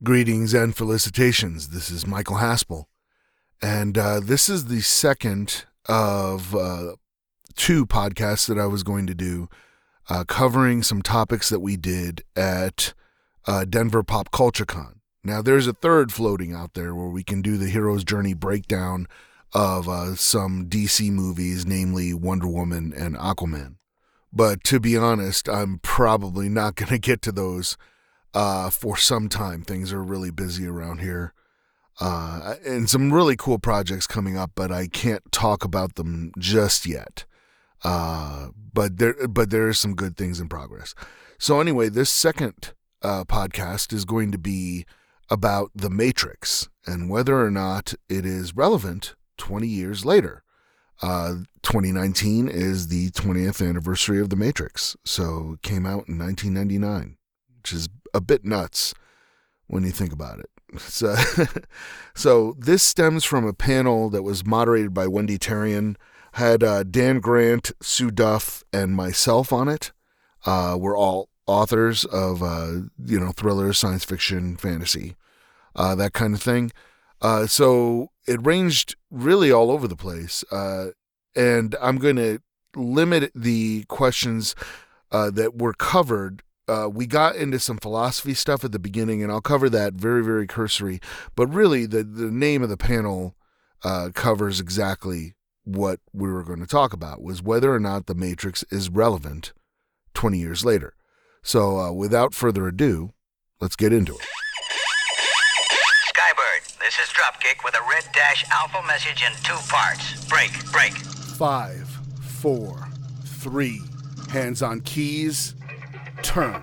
Greetings and felicitations. This is Michael Haspel, and this is the second of two podcasts that I was going to do covering some topics that we did at Denver PopCon. Now, there's a third floating out there where we can do the hero's journey breakdown of some DC movies, namely Wonder Woman and Aquaman. But to be honest, I'm probably not going to get to those for some time. Things are really busy around here. And some really cool projects coming up, but I can't talk about them just yet. But there are some good things in progress. So anyway, this second podcast is going to be about The Matrix and whether or not it is relevant 20 years later. 2019 is the 20th anniversary of The Matrix. So it came out in 1999, which is a bit nuts when you think about it. So this stems from a panel that was moderated by Wendy Terrian, had Dan Grant, Sue Duff, and myself on it. We're all authors of, thrillers, science fiction, fantasy, that kind of thing. So it ranged really all over the place. And I'm going to limit the questions that were covered. We got into some philosophy stuff at the beginning, and I'll cover that very, very cursory. But really, the name of the panel covers exactly what we were going to talk about, was whether or not The Matrix is relevant 20 years later. So without further ado, let's get into it. Skybird, this is Dropkick with a red dash alpha message in 2 parts. Break. 5, 4, 3, hands on keys, turn.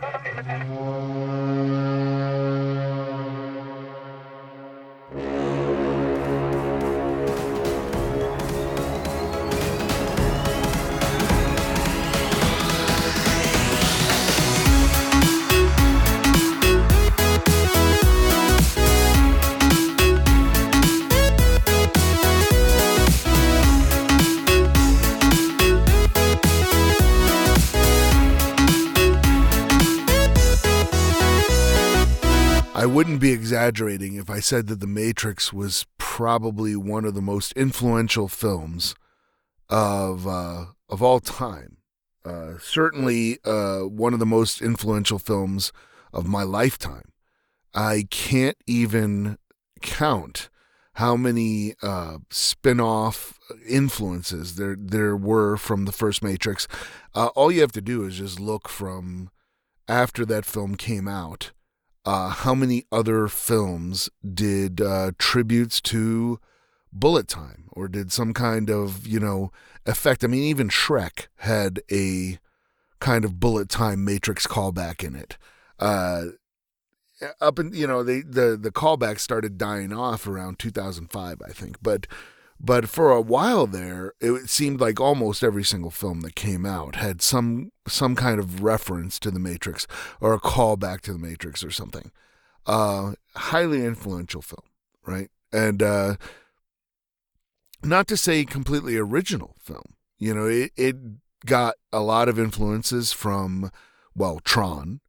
I wouldn't be exaggerating if I said that The Matrix was probably one of the most influential films of all time. Certainly one of the most influential films of my lifetime. I can't even count how many spin-off influences there were from the first Matrix. All you have to do is just look from after that film came out. How many other films did tributes to bullet time or did some kind of, effect? I mean, even Shrek had a kind of bullet time Matrix callback in it. The callback started dying off around 2005, I think. But for a while there, it seemed like almost every single film that came out had some kind of reference to the Matrix or a callback to the Matrix or something. Highly influential film, right? And not to say completely original film. It got a lot of influences from, Tron,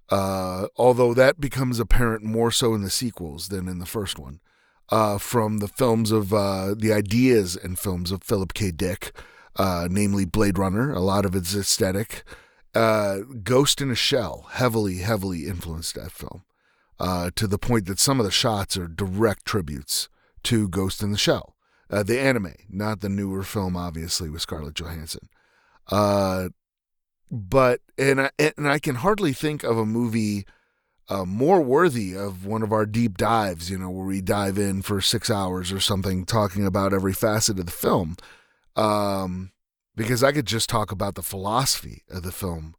although that becomes apparent more so in the sequels than in the first one. From the films of the ideas and films of Philip K. Dick, namely Blade Runner, a lot of its aesthetic. Ghost in a Shell heavily influenced that film, to the point that some of the shots are direct tributes to Ghost in the Shell, the anime, not the newer film, obviously, with Scarlett Johansson. But I can hardly think of a movie more worthy of one of our deep dives, where we dive in for 6 hours or something talking about every facet of the film. Because I could just talk about the philosophy of the film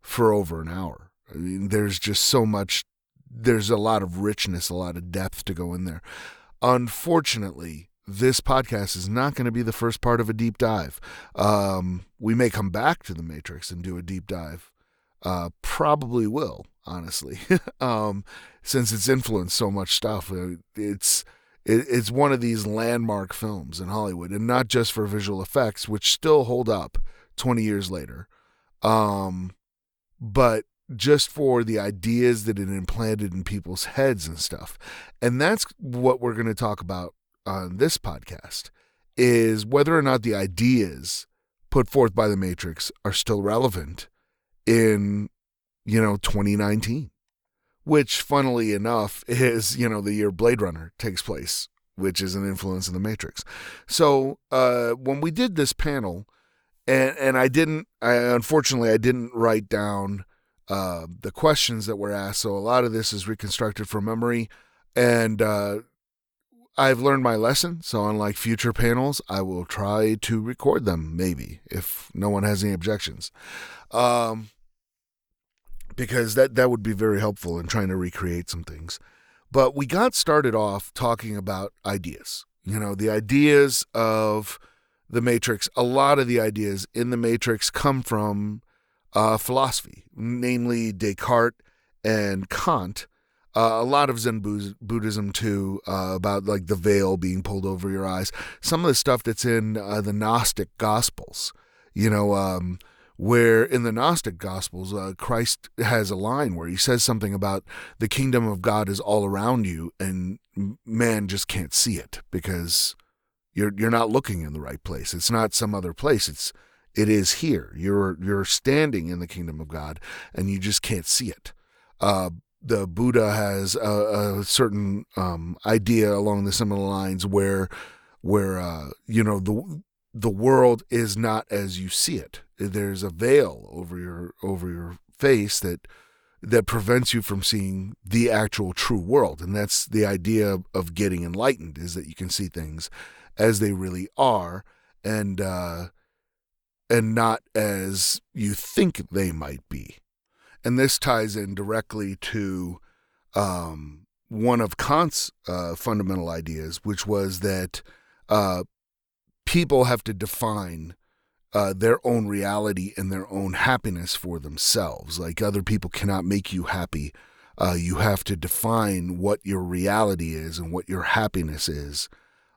for over an hour. I mean, there's just so much, there's a lot of richness, a lot of depth to go in there. Unfortunately, this podcast is not going to be the first part of a deep dive. We may come back to The Matrix and do a deep dive. Probably will, honestly, since it's influenced so much stuff. It's one of these landmark films in Hollywood, and not just for visual effects, which still hold up 20 years later, but just for the ideas that it implanted in people's heads and stuff. And that's what we're going to talk about on this podcast, is whether or not the ideas put forth by the Matrix are still relevant in, 2019, which funnily enough is, the year Blade Runner takes place, which is an influence of the Matrix. So when we did this panel, and unfortunately I didn't write down the questions that were asked, so a lot of this is reconstructed from memory, and I've learned my lesson, so unlike future panels, I will try to record them, maybe, if no one has any objections. Because that would be very helpful in trying to recreate some things. But we got started off talking about ideas. The ideas of the Matrix. A lot of the ideas in the Matrix come from philosophy, namely Descartes and Kant. A lot of Zen Buddhism too, about like the veil being pulled over your eyes. Some of the stuff that's in the Gnostic Gospels, where in the Gnostic Gospels, Christ has a line where he says something about the kingdom of God is all around you and man just can't see it because you're not looking in the right place. It's not some other place. It is here. You're standing in the kingdom of God and you just can't see it. The Buddha has a certain idea along the similar lines where the world is not as you see it. There's a veil over your face that prevents you from seeing the actual true world, and that's the idea of getting enlightened, is that you can see things as they really are, and not as you think they might be. And this ties in directly to one of Kant's fundamental ideas, which was that people have to define their own reality and their own happiness for themselves. Like, other people cannot make you happy. You have to define what your reality is and what your happiness is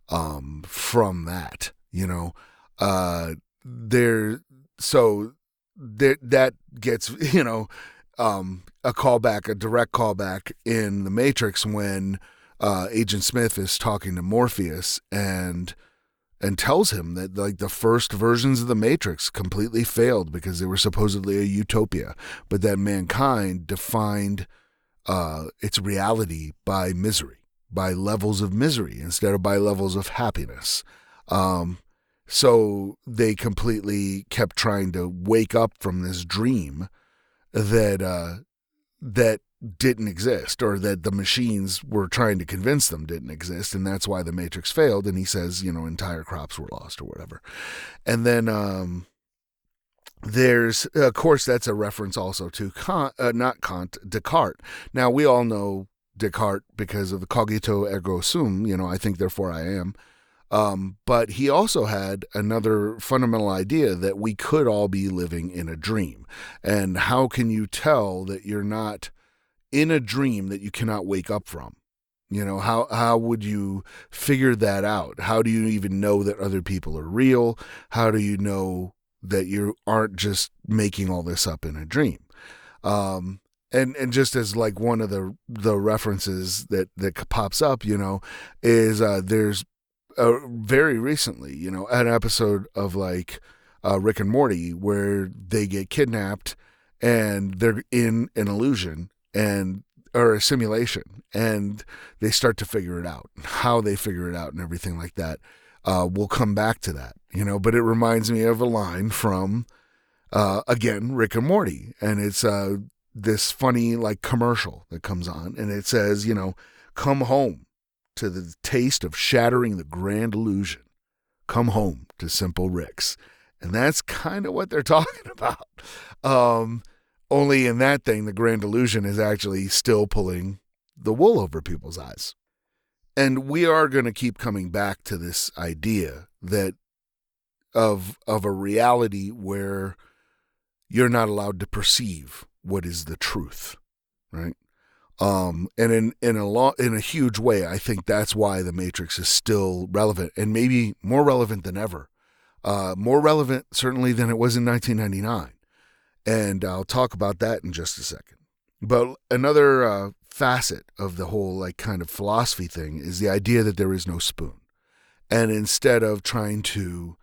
from that. That gets, a direct callback in The Matrix when Agent Smith is talking to Morpheus and tells him that like the first versions of the Matrix completely failed because they were supposedly a utopia, but that mankind defined its reality by misery, by levels of misery instead of by levels of happiness. So they completely kept trying to wake up from this dream that didn't exist, or that the machines were trying to convince them didn't exist, and that's why the Matrix failed. And he says, entire crops were lost or whatever. And then there's, of course, that's a reference also to Descartes. Now, we all know Descartes because of the cogito ergo sum, I think therefore I am. But he also had another fundamental idea that we could all be living in a dream. And how can you tell that you're not in a dream that you cannot wake up from? How would you figure that out? How do you even know that other people are real? How do you know that you aren't just making all this up in a dream? And just as like one of the references that pops up, is there's very recently, an episode of like Rick and Morty where they get kidnapped and they're in an illusion or a simulation, and they start to figure it out. How they figure it out and everything like that. We'll come back to that, but it reminds me of a line from, again, Rick and Morty, and it's this funny like commercial that comes on, and it says, come home to the taste of shattering the grand illusion. Come home to Simple Rick's. And that's kind of what they're talking about. Only in that thing, the grand illusion is actually still pulling the wool over people's eyes. And we are going to keep coming back to this idea that of a reality where you're not allowed to perceive what is the truth, right? And in a huge way, I think that's why the Matrix is still relevant, and maybe more relevant than ever. More relevant certainly than it was in 1999. And I'll talk about that in just a second. But another facet of the whole like kind of philosophy thing is the idea that there is no spoon. And instead of trying to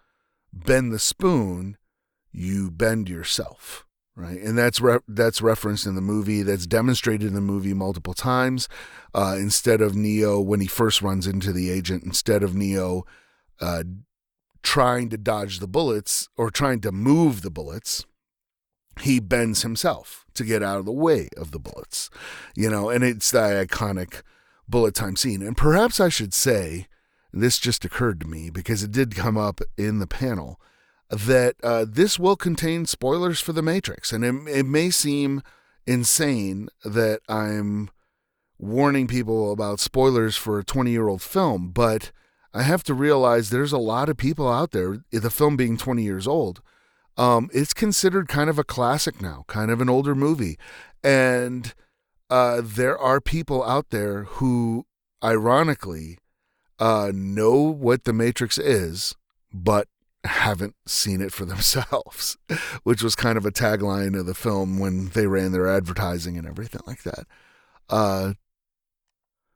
bend the spoon, you bend yourself, right? And that's referenced in the movie. That's demonstrated in the movie multiple times. Instead of Neo, when he first runs into the agent, instead of Neo trying to dodge the bullets or trying to move the bullets, he bends himself to get out of the way of the bullets, and it's the iconic bullet time scene. And perhaps I should say, this just occurred to me because it did come up in the panel, that this will contain spoilers for The Matrix. And it may seem insane that I'm warning people about spoilers for a 20-year-old film, but I have to realize there's a lot of people out there, the film being 20 years old, it's considered kind of a classic now, kind of an older movie. And there are people out there who, ironically, know what The Matrix is, but haven't seen it for themselves, which was kind of a tagline of the film when they ran their advertising and everything like that.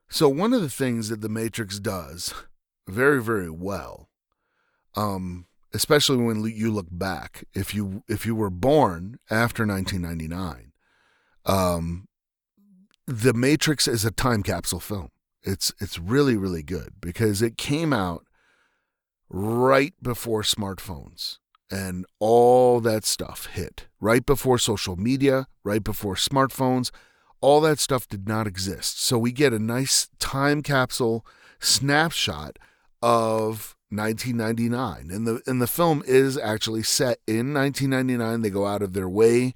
So one of the things that The Matrix does very, very well, especially when you look back, if you were born after 1999, The Matrix is a time capsule film. It's really, really good because it came out right before smartphones and all that stuff hit. Right before social media, right before smartphones, all that stuff did not exist. So we get a nice time capsule snapshot of 1999. And the film is actually set in 1999. They go out of their way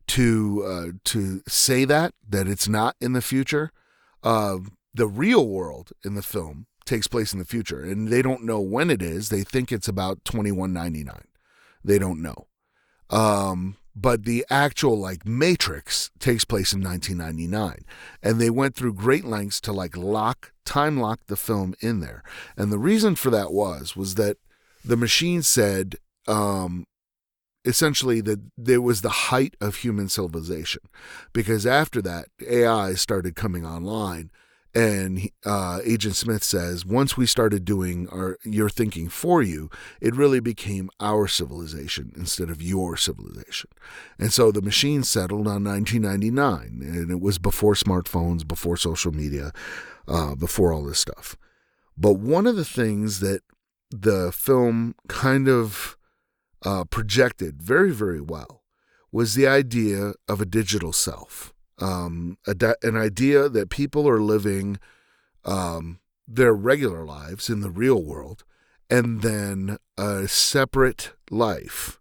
to say that it's not in the future. The real world in the film takes place in the future, and they don't know when it is. They think it's about 2199. They don't know. But the actual Matrix takes place in 1999, and they went through great lengths to time lock the film in there. And the reason for that was that the machine said essentially that there was the height of human civilization, because after that AI started coming online. And Agent Smith says, once we started doing your thinking for you, it really became our civilization instead of your civilization. And so the machine settled on 1999, and it was before smartphones, before social media, before all this stuff. But one of the things that the film kind of projected very, very well was the idea of a digital self. An idea that people are living their regular lives in the real world, and then a separate life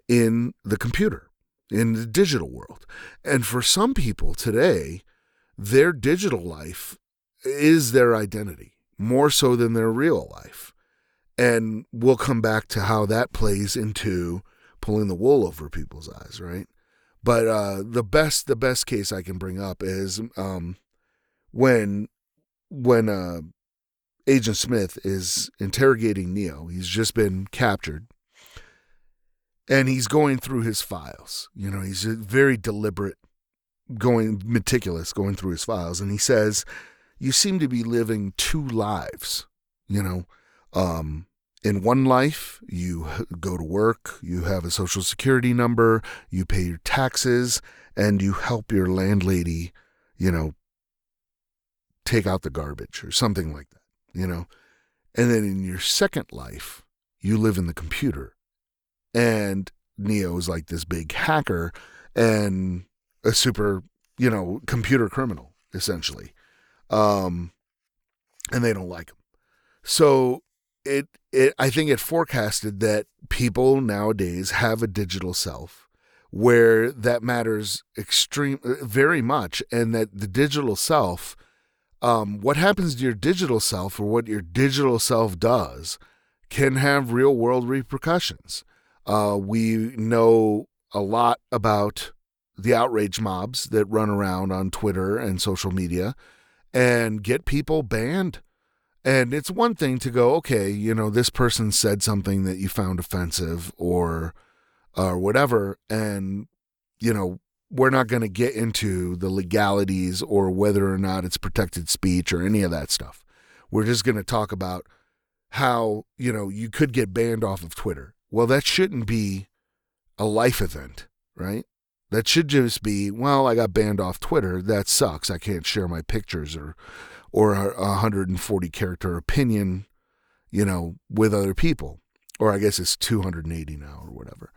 in the computer, in the digital world. And for some people today, their digital life is their identity, more so than their real life. And we'll come back to how that plays into pulling the wool over people's eyes, right? But the best case I can bring up is when Agent Smith is interrogating Neo. He's just been captured, and he's going through his files. He's very deliberate, meticulous, going through his files. And he says, "You seem to be living two lives, In one life, you go to work, you have a social security number, you pay your taxes, and you help your landlady, take out the garbage or something like that, And then in your second life, you live in the computer. And Neo is like this big hacker and a super, computer criminal, essentially. And they don't like him. So I think it forecasted that people nowadays have a digital self where that matters very much, and that the digital self, what happens to your digital self or what your digital self does can have real world repercussions. We know a lot about the outrage mobs that run around on Twitter and social media and get people banned. And it's one thing to go, okay, this person said something that you found offensive or whatever, and we're not going to get into the legalities or whether or not it's protected speech or any of that stuff. We're just going to talk about how, you could get banned off of Twitter. Well, that shouldn't be a life event, right? That should just be, well, I got banned off Twitter. That sucks. I can't share my pictures or a 140 character opinion, with other people. Or I guess it's 280 now or whatever.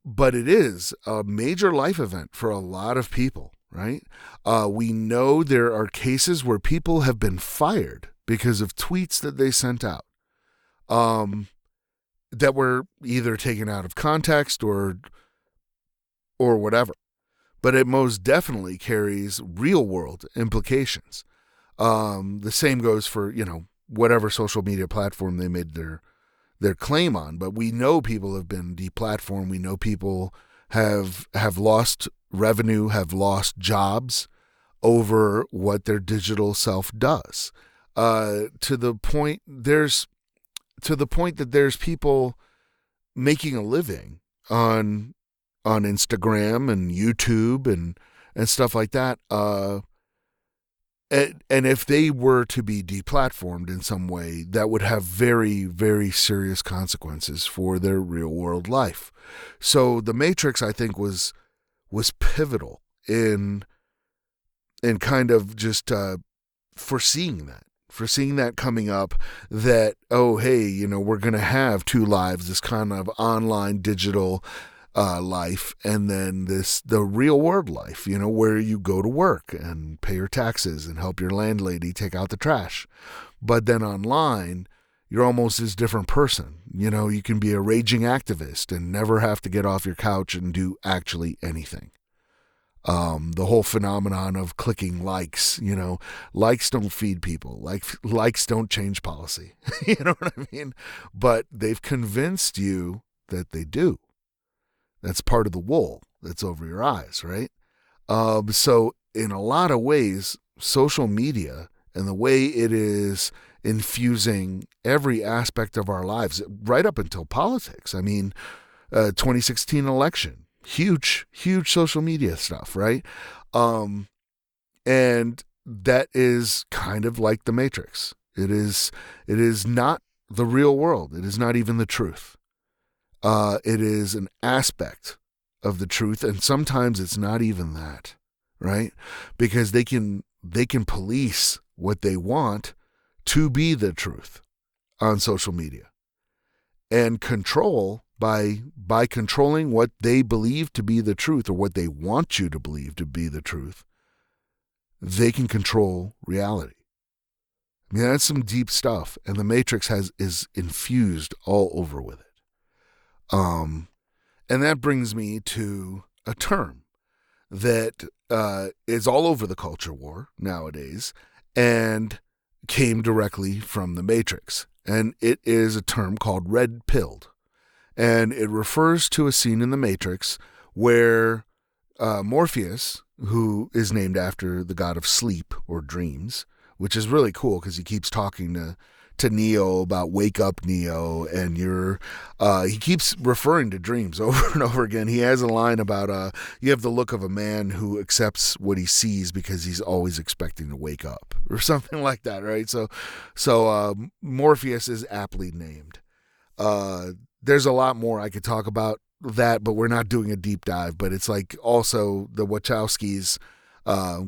But it is a major life event for a lot of people, right? We know there are cases where people have been fired because of tweets that they sent out that were either taken out of context or whatever. But it most definitely carries real world implications. The same goes for, whatever social media platform they made their claim on. But we know people have been deplatformed. We know people have lost revenue, have lost jobs over what their digital self does. To the point that there's people making a living on Instagram and YouTube and stuff like that. And if they were to be deplatformed in some way, that would have very, very serious consequences for their real world life. So The Matrix, I think, was pivotal in kind of just foreseeing that coming up, that, oh, hey, we're going to have two lives, this kind of online digital life, and then the real world life, where you go to work and pay your taxes and help your landlady take out the trash. But then online, you're almost this different person. You can be a raging activist and never have to get off your couch and do actually anything. The whole phenomenon of clicking likes, likes don't feed people, likes don't change policy. You know what I mean? But they've convinced you that they do. That's part of the wool that's over your eyes, right? So in a lot of ways, social media and the way it is infusing every aspect of our lives, right up until politics. I mean, 2016 election, huge social media stuff, right? And that is kind of like the Matrix. It is not the real world. It is not even the truth. It is an aspect of the truth, and sometimes it's not even that, right? Because they can police what they want to be the truth on social media, and control by controlling what they believe to be the truth, or what they want you to believe to be the truth. They can control reality. I mean, that's some deep stuff, and the Matrix is infused all over with it. And that brings me to a term that is all over the culture war nowadays and came directly from the Matrix. And it is a term called red-pilled. And it refers to a scene in the Matrix where Morpheus, who is named after the god of sleep or dreams, which is really cool because he keeps talking to Neo about wake up, Neo, and he keeps referring to dreams over and over again. He has a line about you have the look of a man who accepts what he sees because he's always expecting to wake up, or something like that, right? So Morpheus is aptly named. There's a lot more I could talk about that, but we're not doing a deep dive. But it's like also the Wachowskis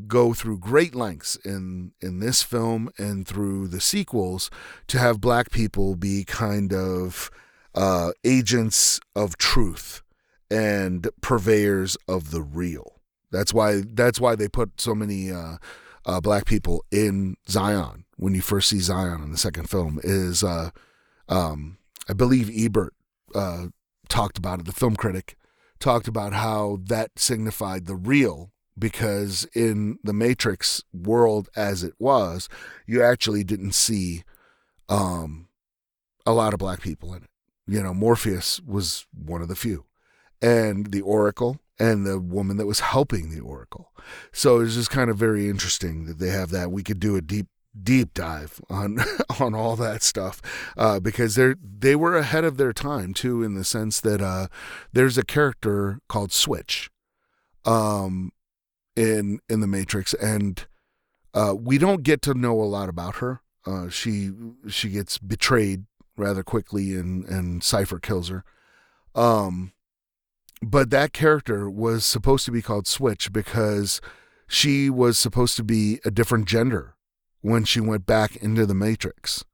go through great lengths in this film and through the sequels to have black people be kind of agents of truth and purveyors of the real. That's why they put so many black people in Zion. When you first see Zion in the second film, is I believe Ebert talked about it. The film critic talked about how that signified the real. Because in the Matrix world as it was, you actually didn't see a lot of black people in it. Morpheus was one of the few. And the Oracle and the woman that was helping the Oracle. So it's just kind of very interesting that they have that. We could do a deep dive on all that stuff because they were ahead of their time too, in the sense that there's a character called Switch. in the Matrix, and we don't get to know a lot about her. She gets betrayed rather quickly, and Cypher kills her. But that character was supposed to be called Switch because she was supposed to be a different gender when she went back into the Matrix.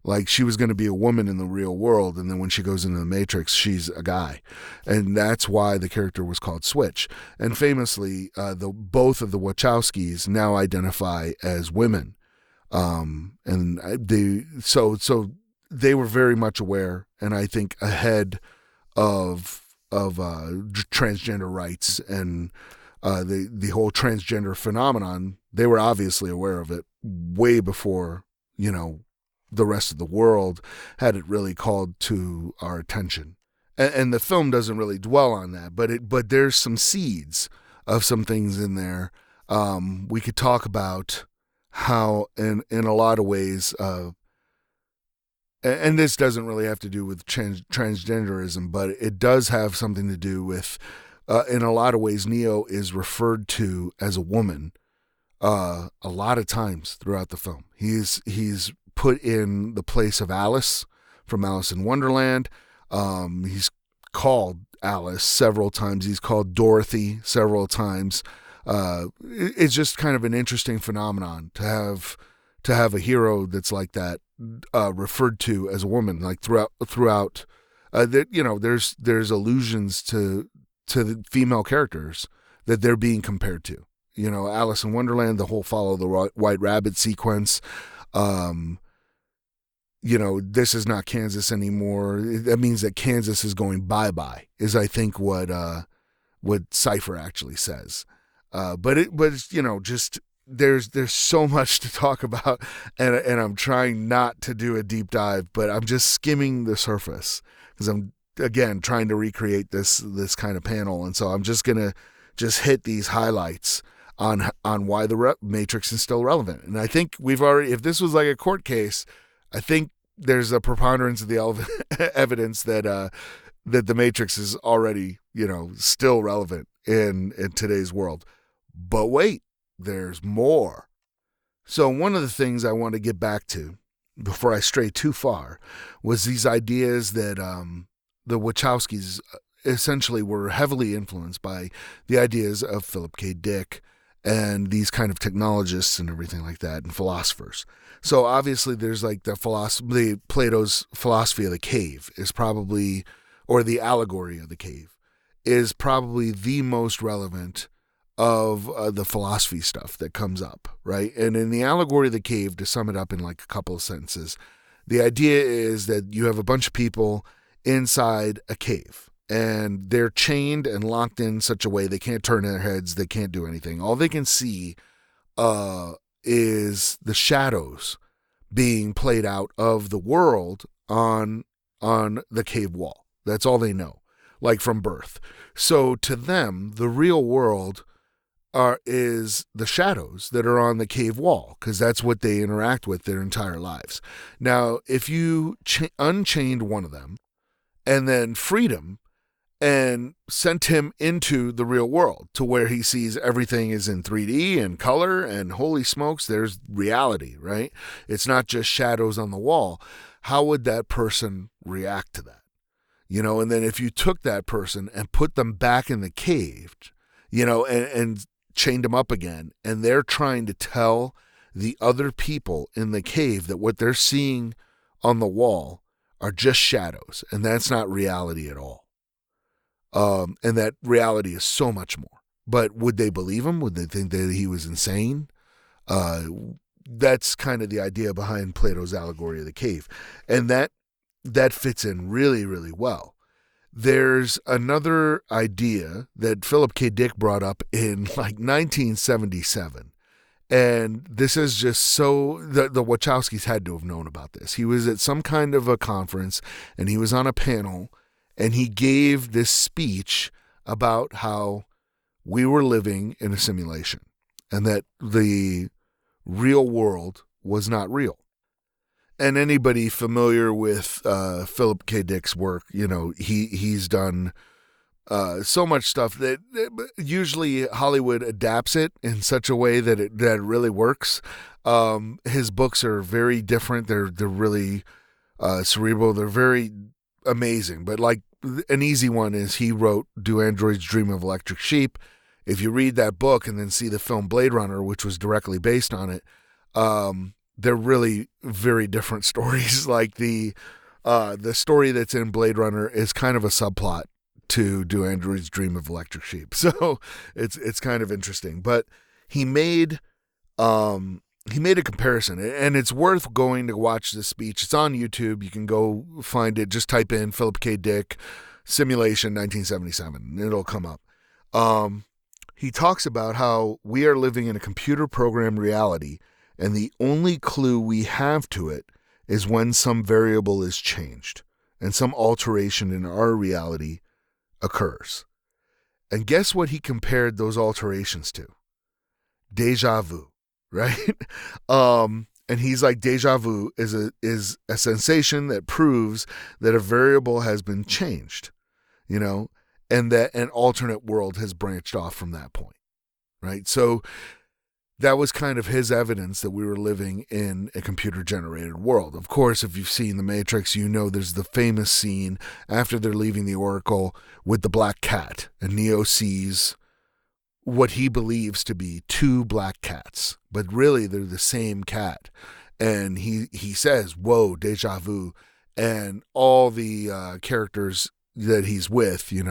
Like, she was going to be a woman in the real world, and then when she goes into the Matrix, she's a guy. And that's why the character was called Switch. And famously, both of the Wachowskis now identify as women. And they were very much aware, and I think ahead of transgender rights and the whole transgender phenomenon. They were obviously aware of it way before, the rest of the world had it really called to our attention. And the film doesn't really dwell on that, but there's some seeds of some things in there. We could talk about how in a lot of ways, and this doesn't really have to do with transgenderism, but it does have something to do with, in a lot of ways, Neo is referred to as a woman a lot of times throughout the film. He's put in the place of Alice from Alice in Wonderland. He's called Alice several times. He's called Dorothy several times. It's just kind of an interesting phenomenon to have a hero that's like that, referred to as a woman, like throughout that, there's allusions to the female characters that they're being compared to. Alice in Wonderland, the whole follow the white rabbit sequence. This is not Kansas anymore. That means that Kansas is going bye-bye, is I think what Cypher actually says. But it's, just there's so much to talk about, and I'm trying not to do a deep dive, but I'm just skimming the surface because I'm, again, trying to recreate this kind of panel. And so I'm just going to hit these highlights on why the Matrix is still relevant. And I think we've already, if this was like a court case, I think there's a preponderance of the evidence that the Matrix is already, still relevant in today's world. But wait, there's more. So one of the things I want to get back to before I stray too far was these ideas that the Wachowskis essentially were heavily influenced by the ideas of Philip K. Dick and these kind of technologists and everything like that, and philosophers. So obviously there's like Plato's philosophy of the cave is probably, or the allegory of the cave, is probably the most relevant of the philosophy stuff that comes up, right? And in the allegory of the cave, to sum it up in like a couple of sentences, the idea is that you have a bunch of people inside a cave, and they're chained and locked in such a way they can't turn their heads, they can't do anything. All they can see is the shadows being played out of the world on the cave wall. That's all they know, like from birth. So to them, the real world is the shadows that are on the cave wall, because that's what they interact with their entire lives. Now, if you unchained one of them and then freed him and sent him into the real world to where he sees everything is in 3D and color, and holy smokes, there's reality, right? It's not just shadows on the wall. How would that person react to that? And then if you took that person and put them back in the cave, and chained them up again, and they're trying to tell the other people in the cave that what they're seeing on the wall are just shadows, and that's not reality at all. And that reality is so much more. But would they believe him? Would they think that he was insane? That's kind of the idea behind Plato's allegory of the cave. And that fits in really, really well. There's another idea that Philip K. Dick brought up in like 1977. And this is just so, the Wachowskis had to have known about this. He was at some kind of a conference, and he was on a panel, and he gave this speech about how we were living in a simulation and that the real world was not real. And anybody familiar with Philip K. Dick's work, he's done So much stuff that usually Hollywood adapts it in such a way that it really works. His books are very different. They're really cerebral. They're very amazing. But like an easy one is he wrote "Do Androids Dream of Electric Sheep?" If you read that book and then see the film Blade Runner, which was directly based on it, they're really very different stories. Like the story that's in Blade Runner is kind of a subplot to "Do Androids Dream of Electric Sheep?" So it's kind of interesting. But he made a comparison, and it's worth going to watch this speech. It's on YouTube. You can go find it. Just type in Philip K. Dick simulation 1977, and it'll come up. He talks about how we are living in a computer-programmed reality, and the only clue we have to it is when some variable is changed and some alteration in our reality occurs. And guess what he compared those alterations to? Deja vu, right? And he's like, deja vu is a sensation that proves that a variable has been changed, and that an alternate world has branched off from that point, right? So that was kind of his evidence that we were living in a computer-generated world. Of course, if you've seen The Matrix, there's the famous scene after they're leaving the Oracle with the black cat, and Neo sees what he believes to be two black cats, but really they're the same cat. And he says, "Whoa, deja vu." And all the characters that he's with, he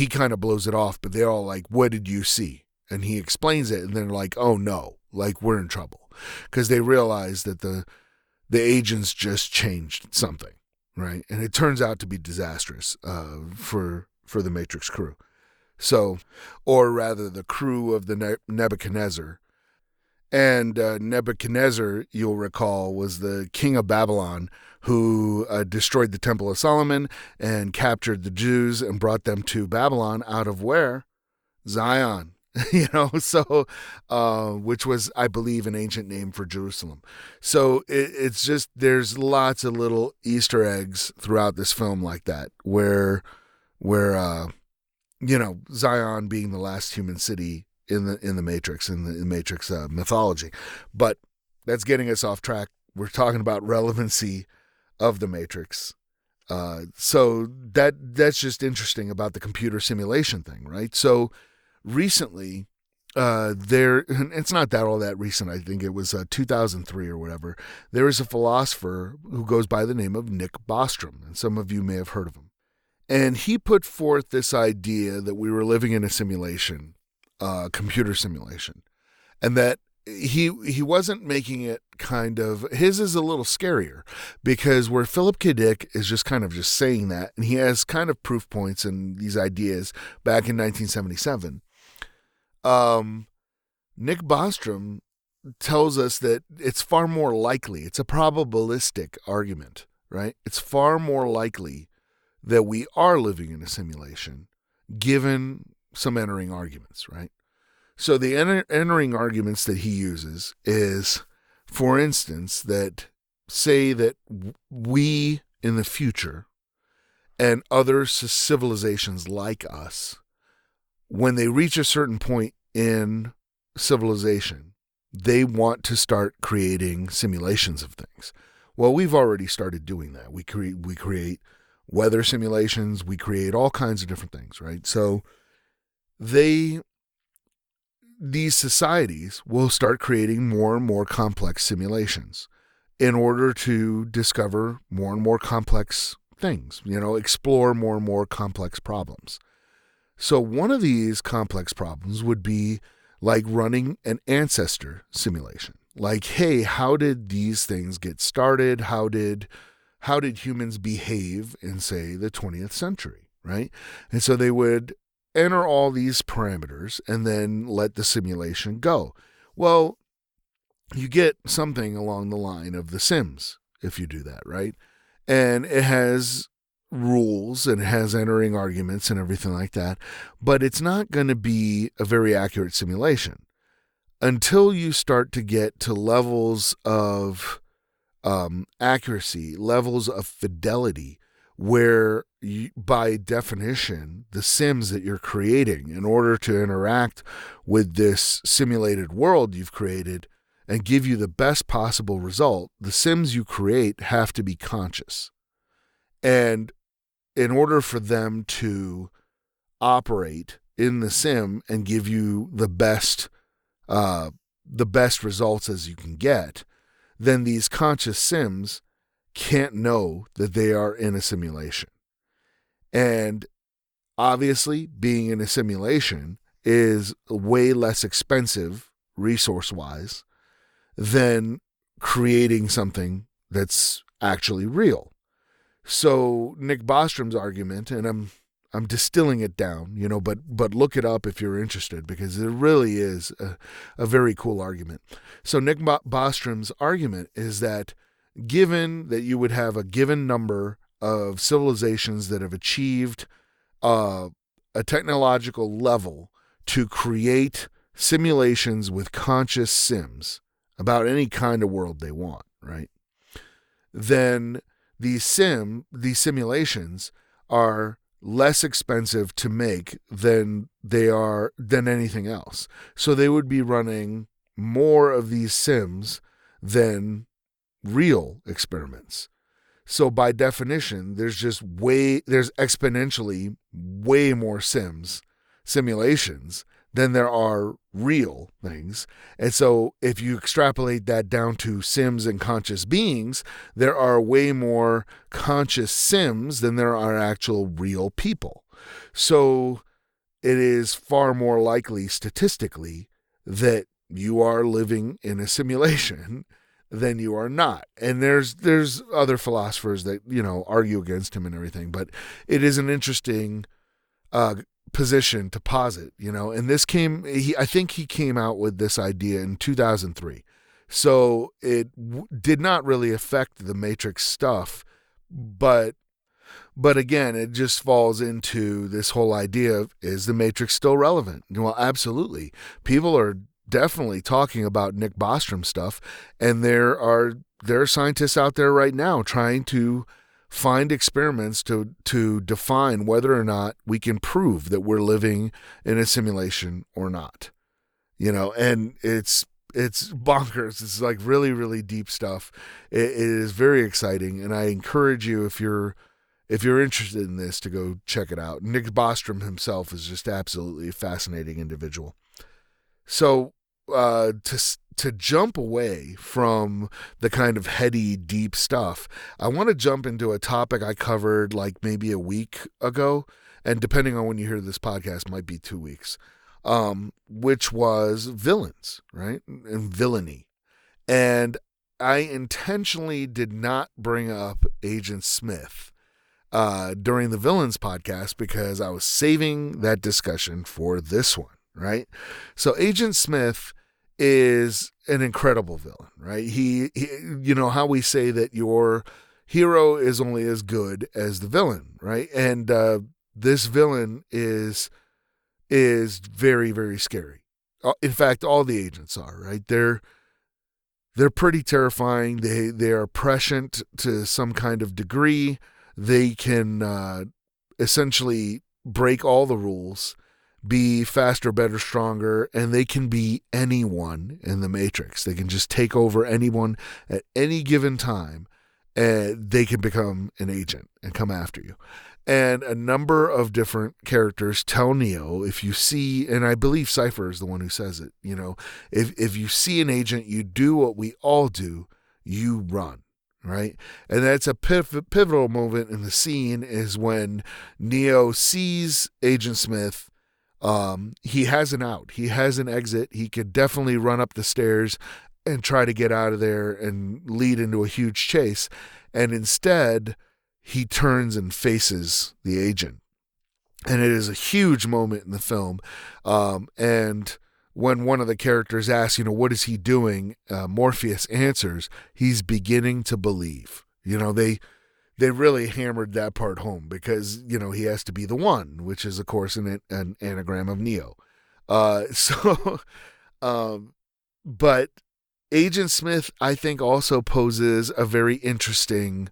kind of blows it off, but they're all like, "What did you see?" And he explains it, and they're like, "Oh no, like we're in trouble," because they realize that the agents just changed something, right? And it turns out to be disastrous for the Matrix crew. So, or rather, the crew of the Nebuchadnezzar. And Nebuchadnezzar, you'll recall, was the king of Babylon who destroyed the Temple of Solomon and captured the Jews and brought them to Babylon out of where? Zion. So, which was, I believe, an ancient name for Jerusalem. So it's just, there's lots of little Easter eggs throughout this film like that, where Zion being the last human city in the Matrix, in the Matrix mythology. But that's getting us off track. We're talking about relevancy of the Matrix. So that's just interesting about the computer simulation thing, right? So recently, it's not all that recent. I think it was 2003 or whatever. There is a philosopher who goes by the name of Nick Bostrom, and some of you may have heard of him. And he put forth this idea that we were living in a simulation, computer simulation, and that he wasn't making it kind of, his is a little scarier, because where Philip K. Dick is just kind of just saying that, and he has kind of proof points and these ideas back in 1977. Nick Bostrom tells us that it's far more likely, it's a probabilistic argument, right? It's far more likely that we are living in a simulation, given some entering arguments, right? So the entering arguments that he uses is, for instance, that say that we in the future and other civilizations like us, when they reach a certain point in civilization, they want to start creating simulations of things. Well, we've already started doing that. We create weather simulations, we create all kinds of different things, right? So these societies will start creating more and more complex simulations in order to discover more and more complex things, explore more and more complex problems. So one of these complex problems would be like running an ancestor simulation. Like, hey, how did these things get started? How did humans behave in, say, the 20th century, right? And so they would enter all these parameters and then let the simulation go. Well, you get something along the line of The Sims if you do that, right? And it has rules and it has entering arguments and everything like that, but it's not going to be a very accurate simulation until you start to get to levels of accuracy, levels of fidelity, where by definition, the sims that you're creating, in order to interact with this simulated world you've created and give you the best possible result, the sims you create have to be conscious. And in order for them to operate in the sim and give you the best results as you can get, then these conscious sims can't know that they are in a simulation. And obviously, being in a simulation is way less expensive resource-wise than creating something that's actually real. So Nick Bostrom's argument, and I'm distilling it down, but look it up if you're interested, because it really is a very cool argument. So Nick Bostrom's argument is that given that you would have a given number of civilizations that have achieved a technological level to create simulations with conscious sims about any kind of world they want, right? Then these simulations are less expensive to make than anything else. So they would be running more of these sims than real experiments. So by definition, there's exponentially way more simulations than there are real things. And so if you extrapolate that down to sims and conscious beings, there are way more conscious sims than there are actual real people. So it is far more likely statistically that you are living in a simulation than you are not. And there's other philosophers that, argue against him and everything, but it is an interesting position to posit, and this I think he came out with this idea in 2003. So it did not really affect the Matrix stuff, but again, it just falls into this whole idea of, is the Matrix still relevant? Well, absolutely. People are definitely talking about Nick Bostrom stuff, and there are scientists out there right now trying to find experiments to define whether or not we can prove that we're living in a simulation or not. And it's bonkers. It's like really, really deep stuff. It is very exciting, and I encourage you, if you're interested in this, to go check it out. Nick Bostrom himself is just absolutely a fascinating individual. So to jump away from the kind of heady, deep stuff, I want to jump into a topic I covered like maybe a week ago, and depending on when you hear this podcast, might be 2 weeks, which was villains, right? And villainy. And I intentionally did not bring up Agent Smith during the villains podcast because I was saving that discussion for this one, right? So Agent Smith is an incredible villain, right? He how we say that your hero is only as good as the villain, right? And this villain is very, very scary. In fact, all the agents are, right? They're pretty terrifying. They are prescient to some kind of degree. They can essentially break all the rules, be faster, better, stronger, and they can be anyone in the Matrix. They can just take over anyone at any given time, and they can become an agent and come after you. And a number of different characters tell Neo, if you see, and I believe Cypher is the one who says it, if you see an agent, you do what we all do, you run. Right? And that's a pivotal moment in the scene, is when Neo sees Agent Smith. He has an out. He has an exit. He could definitely run up the stairs and try to get out of there and lead into a huge chase. And instead, he turns and faces the agent. And it is a huge moment in the film. And when one of the characters asks, what is he doing? Morpheus answers, he's beginning to believe. They really hammered that part home because, he has to be the one, which is, of course, an anagram of Neo. But Agent Smith, I think, also poses a very interesting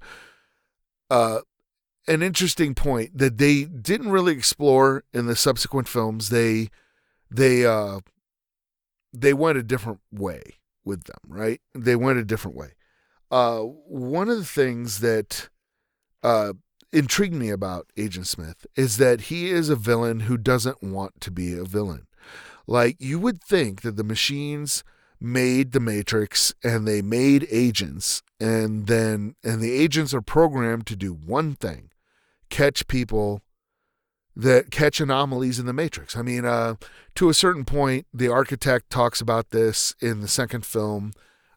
an interesting point that they didn't really explore in the subsequent films. They went a different way with them, right? They went a different way. One of the things that intrigued me about Agent Smith is that he is a villain who doesn't want to be a villain. Like, you would think that the machines made the Matrix and they made agents, and the agents are programmed to do one thing: catch people that catch anomalies in the Matrix. I mean, to a certain point, the architect talks about this in the second film,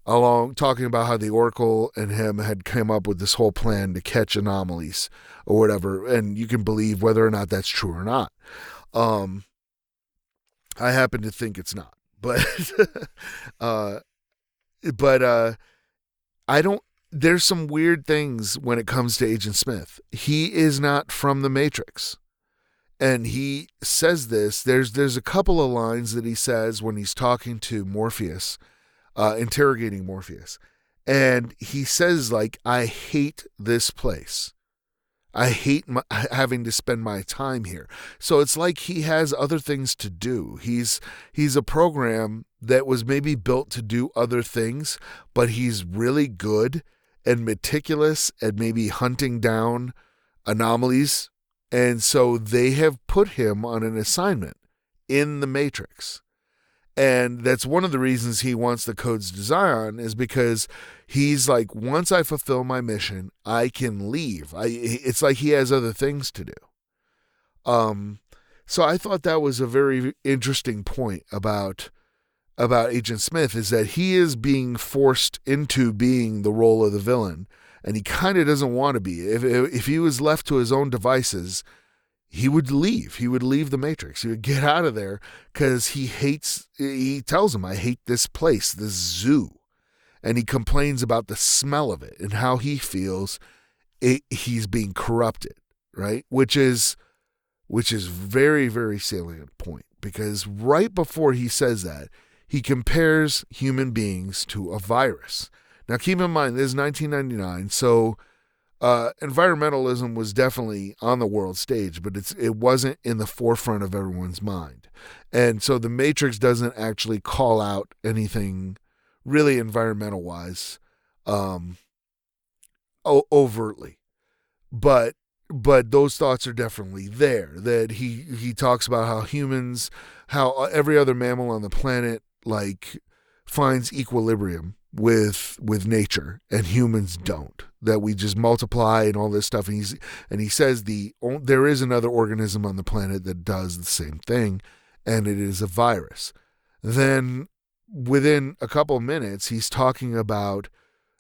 talking about how the Oracle and him had come up with this whole plan to catch anomalies or whatever, and you can believe whether or not that's true or not. I happen to think it's not, but I don't. There's some weird things when it comes to Agent Smith. He is not from the Matrix. And he says this. There's a couple of lines that he says when he's talking to Morpheus, interrogating Morpheus. And he says, like, I hate this place. I hate having to spend my time here. So it's like he has other things to do. He's a program that was maybe built to do other things, but he's really good and meticulous at maybe hunting down anomalies. And so they have put him on an assignment in the Matrix. And that's one of the reasons he wants the codes to Zion, is because he's like, once I fulfill my mission, I can leave. It's like he has other things to do. So I thought that was a very interesting point about Agent Smith, is that he is being forced into being the role of the villain. And he kind of doesn't want to be. If he was left to his own devices, he would leave. He would leave the Matrix. He would get out of there because he tells him, I hate this place, this zoo. And he complains about the smell of it and how he feels he's being corrupted, right? Which is very, very salient point, because right before he says that, he compares human beings to a virus. Now, keep in mind, this is 1999, so environmentalism was definitely on the world stage, but it wasn't in the forefront of everyone's mind. And so the Matrix doesn't actually call out anything really environmental-wise overtly. But those thoughts are definitely there, that he talks about how every other mammal on the planet, like, finds equilibrium with nature, and humans don't, that we just multiply and all this stuff. And he says there is another organism on the planet that does the same thing, and it is a virus. Then within a couple of minutes, he's talking about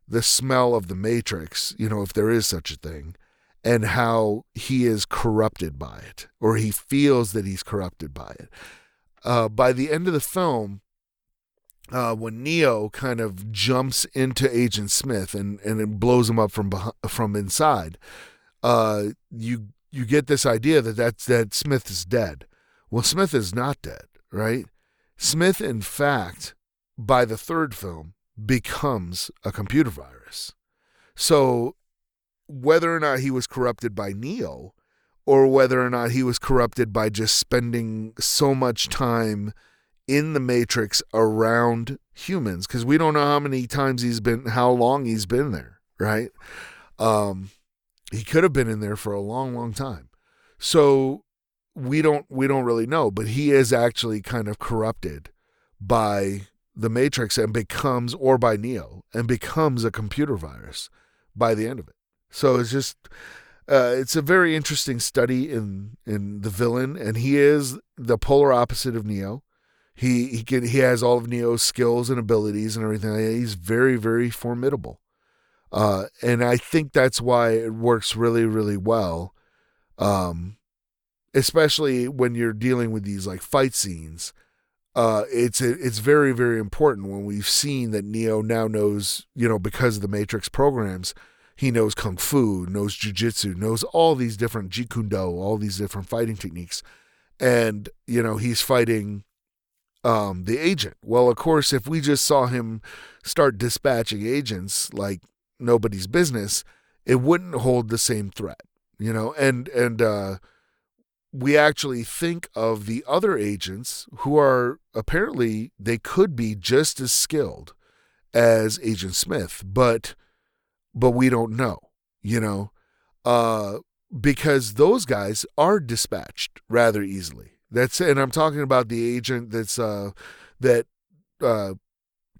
the smell of the Matrix, if there is such a thing, and how he is corrupted by it, or he feels that he's corrupted by it. By the end of the film, when Neo kind of jumps into Agent Smith and it blows him up from inside, you get this idea that Smith is dead. Well, Smith is not dead, right? Smith, in fact, by the third film, becomes a computer virus. So whether or not he was corrupted by Neo, or whether or not he was corrupted by just spending so much time in the Matrix around humans, because we don't know how long he's been there, right? He could have been in there for a long, long time. So we don't really know, but he is actually kind of corrupted by the Matrix or by Neo, and becomes a computer virus by the end of it. So it's just, it's a very interesting study in the villain, and he is the polar opposite of Neo. He has all of Neo's skills and abilities and everything. He's very, very formidable. And I think that's why it works really, really well. Especially when you're dealing with these like fight scenes. It's very, very important when we've seen that Neo now knows, because of the Matrix programs, he knows Kung Fu, knows Jiu-Jitsu, knows all these different Jeet Kune Do, all these different fighting techniques. And, he's fighting the agent. Well, of course, if we just saw him start dispatching agents like nobody's business, it wouldn't hold the same threat. and we actually think of the other agents who are apparently they could be just as skilled as Agent Smith, but we don't know, because those guys are dispatched rather easily. And I'm talking about the agent that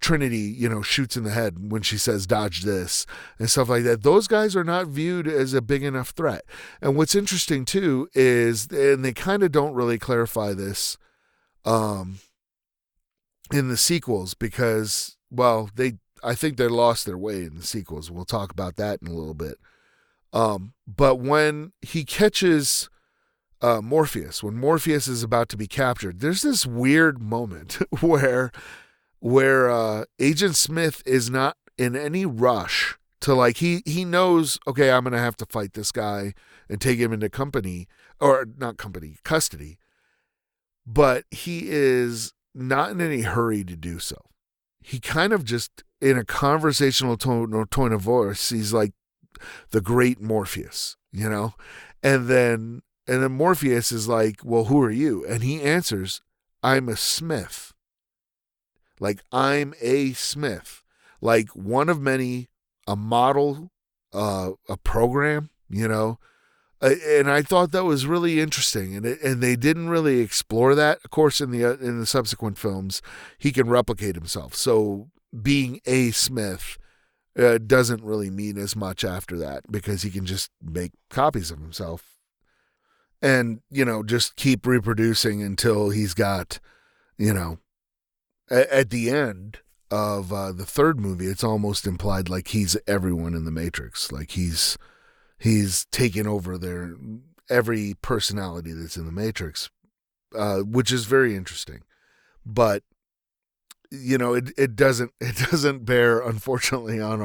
Trinity, shoots in the head when she says dodge this and stuff like that. Those guys are not viewed as a big enough threat. And what's interesting too is, and they kind of don't really clarify this in the sequels because, well, I think they lost their way in the sequels. We'll talk about that in a little bit. But when he catches Morpheus, when Morpheus is about to be captured, there's this weird moment where Agent Smith is not in any rush to, like, he knows, okay, I'm going to have to fight this guy and take him into custody, but he is not in any hurry to do so. He kind of just, in a conversational tone of voice, he's like the great Morpheus, and then Morpheus is like, well, who are you? And he answers, I'm a Smith. Like, I'm a Smith, like one of many, a model, a program, and I thought that was really interesting, and they didn't really explore that. Of course, in the subsequent films, he can replicate himself, so being a Smith doesn't really mean as much after that because he can just make copies of himself, and just keep reproducing until he's got, at the end of the third movie, it's almost implied like he's everyone in the Matrix. Like he's taken over every personality that's in the Matrix, which is very interesting. But it doesn't bear, unfortunately, on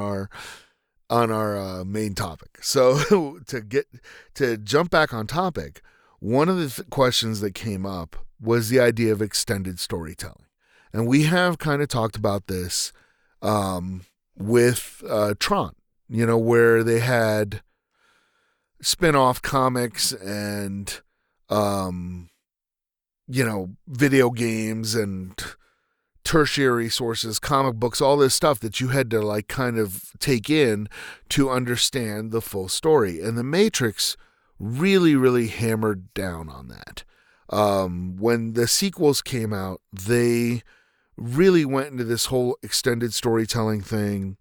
our main topic. So to jump back on topic, one of the questions that came up was the idea of extended storytelling. And we have kind of talked about this with Tron, where they had spin-off comics and, video games and tertiary sources, comic books, all this stuff that you had to like kind of take in to understand the full story. And The Matrix really, really hammered down on that. When the sequels came out, they really went into this whole extended storytelling thing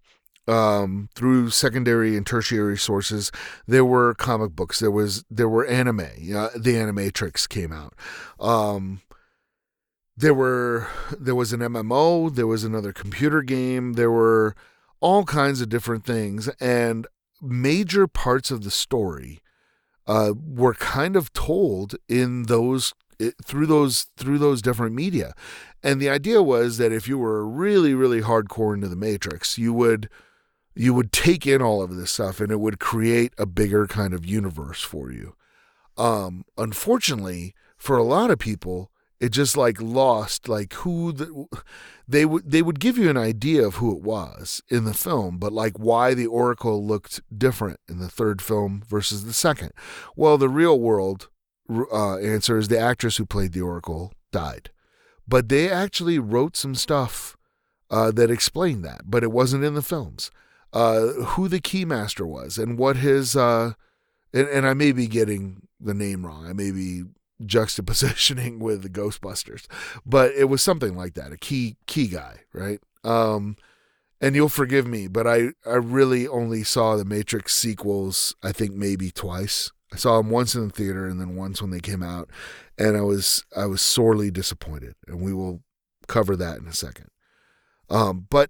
through secondary and tertiary sources. There were comic books. There were anime. The Animatrix came out. There was an MMO. There was another computer game. There were all kinds of different things, and major parts of the story were kind of told in through those different media. And the idea was that if you were really, really hardcore into the Matrix, you would take in all of this stuff and it would create a bigger kind of universe for you. Unfortunately, for a lot of people, it just like lost like they would give you an idea of who it was in the film, but like why the Oracle looked different in the third film versus the second. Well, the real world answer is the actress who played the Oracle died. But they actually wrote some stuff that explained that, but it wasn't in the films. Who the Keymaster was and what his, and I may be getting the name wrong. I may be juxtapositioning with the Ghostbusters, but it was something like that, a key guy, right? And you'll forgive me, but I really only saw the Matrix sequels, I think maybe twice. I saw them once in the theater and then once when they came out, and I was sorely disappointed, and we will cover that in a second. But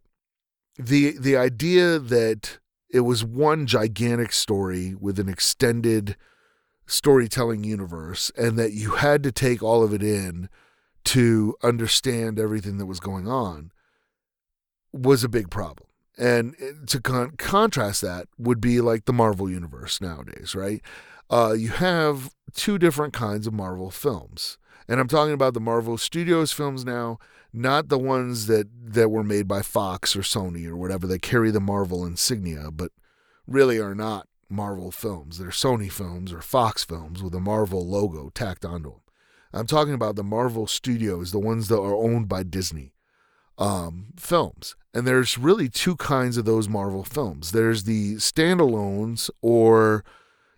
the idea that it was one gigantic story with an extended storytelling universe, and that you had to take all of it in to understand everything that was going on, was a big problem. And to contrast that would be like the Marvel universe nowadays, right? You have two different kinds of Marvel films. And I'm talking about the Marvel Studios films now, not the ones that were made by Fox or Sony or whatever that carry the Marvel insignia, but really are not Marvel films. They're Sony films or Fox films with a Marvel logo tacked onto them. I'm talking about the Marvel Studios, the ones that are owned by Disney films. And there's really two kinds of those Marvel films. There's the standalones, or,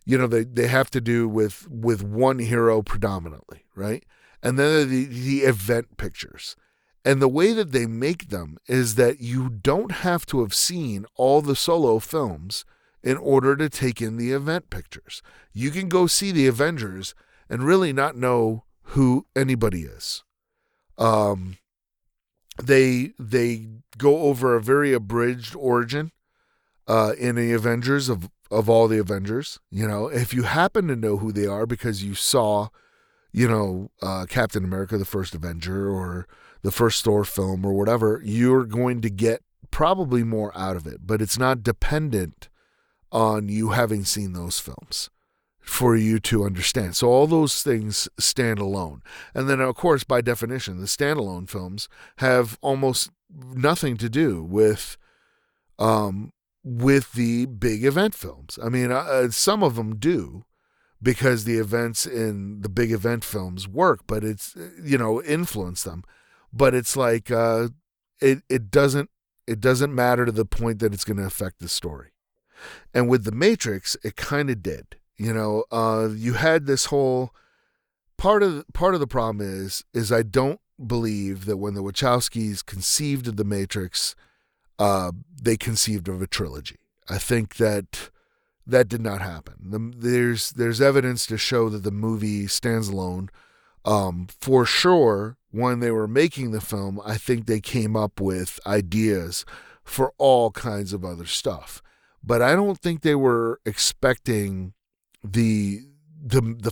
they have to do with one hero predominantly, right? And then the event pictures. And the way that they make them is that you don't have to have seen all the solo films in order to take in the event pictures. You can go see the Avengers and really not know who anybody is. They go over a very abridged origin in the Avengers of all the Avengers. If you happen to know who they are because you saw, Captain America, the first Avenger, or the first Thor film or whatever, you're going to get probably more out of it. But it's not dependent on you having seen those films for you to understand. So all those things stand alone. And then, of course, by definition, the standalone films have almost nothing to do with the big event films. I mean, some of them do, because the events in the big event films work, but it's, influence them. But it's like it doesn't matter to the point that it's going to affect the story. And with The Matrix, it kind of did. You had this whole part of the problem is I don't believe that when the Wachowskis conceived of The Matrix, they conceived of a trilogy. I think that did not happen. There's evidence to show that the movie stands alone. For sure, when they were making the film, I think they came up with ideas for all kinds of other stuff. But I don't think they were expecting the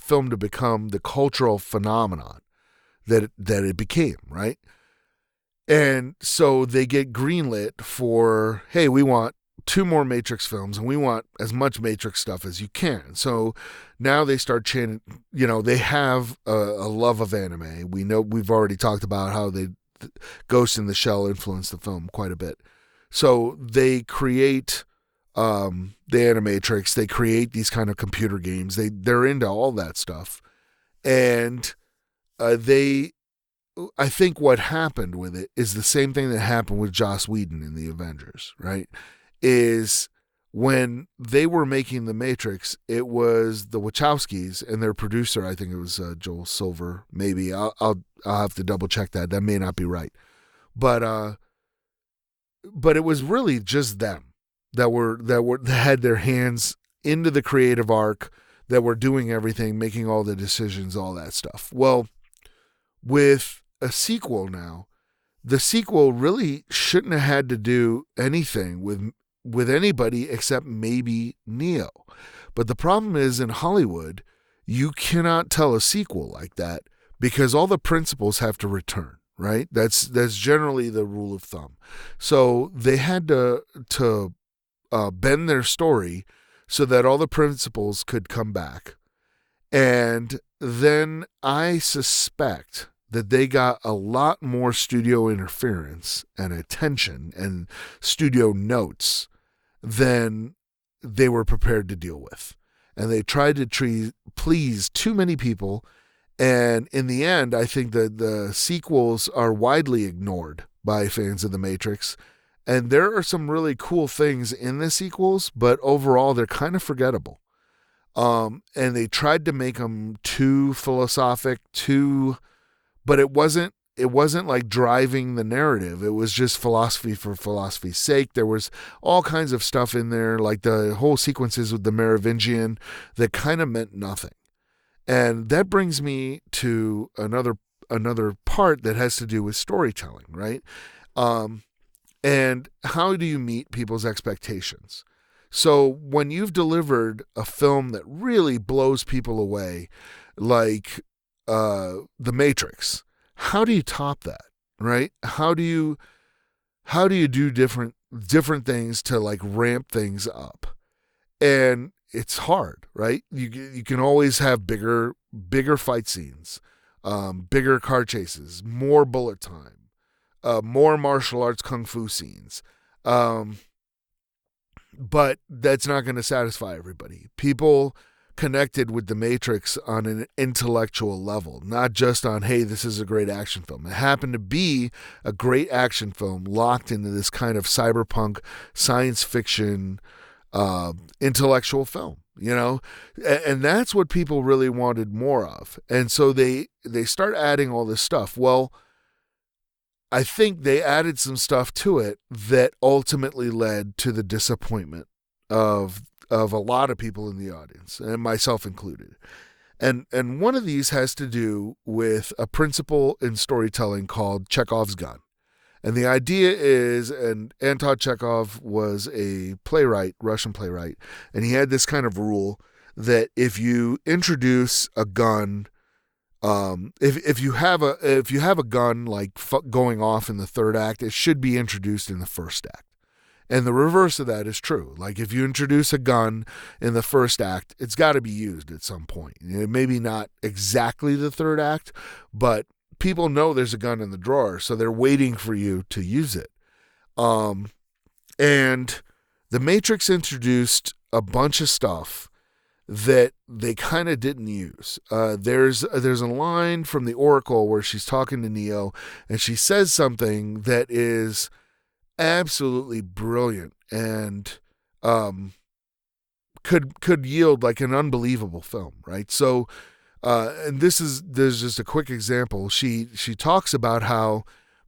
film to become the cultural phenomenon that it became, right? And so they get greenlit for, hey, we want 2 more Matrix films, and we want as much Matrix stuff as you can. So now they start chanting, they have a love of anime. We know, we've already talked about how Ghost in the Shell influenced the film quite a bit. So they create the Animatrix, they create these kind of computer games. They're into all that stuff. And I think what happened with it is the same thing that happened with Joss Whedon in the Avengers, right? Is when they were making The Matrix, it was the Wachowskis and their producer, I think it was Joel Silver, maybe. I'll have to double check that. That may not be right. But it was really just them that had their hands into the creative arc, that were doing everything, making all the decisions, all that stuff. Well, with a sequel now, the sequel really shouldn't have had to do anything with anybody except maybe Neo. But the problem is, in Hollywood, you cannot tell a sequel like that because all the principals have to return, right? That's generally the rule of thumb. So they had to bend their story so that all the principals could come back. And then I suspect that they got a lot more studio interference and attention and studio notes than they were prepared to deal with. And they tried to please too many people. And in the end, I think that the sequels are widely ignored by fans of The Matrix. And there are some really cool things in the sequels, but overall, they're kind of forgettable. And they tried to make them too philosophic, but it wasn't like driving the narrative. It was just philosophy for philosophy's sake. There was all kinds of stuff in there, like the whole sequences with the Merovingian, that kind of meant nothing. And that brings me to another part that has to do with storytelling, right? And how do you meet people's expectations? So when you've delivered a film that really blows people away, like The Matrix, how do you top that, right? How do you do different things to like ramp things up? And it's hard, right? You can always have bigger fight scenes, bigger car chases, more bullet time, more martial arts kung fu scenes. But that's not going to satisfy everybody. People connected with The Matrix on an intellectual level, not just on, hey, this is a great action film. It happened to be a great action film locked into this kind of cyberpunk science fiction intellectual film, and that's what people really wanted more of. And so they start adding all this stuff. Well, I think they added some stuff to it that ultimately led to the disappointment of a lot of people in the audience, and myself included. And one of these has to do with a principle in storytelling called Chekhov's gun. And the idea is, and Anton Chekhov was a playwright, Russian playwright, and he had this kind of rule that if you introduce a gun, if you have a gun like going off in the third act, it should be introduced in the first act. And the reverse of that is true. Like if you introduce a gun in the first act, it's got to be used at some point. Maybe not exactly the third act, but people know there's a gun in the drawer, so they're waiting for you to use it. And The Matrix introduced a bunch of stuff that they kind of didn't use. There's a line from the Oracle where she's talking to Neo, and she says something that is absolutely brilliant and could yield like an unbelievable film, right? So, and there's just a quick example. She talks about how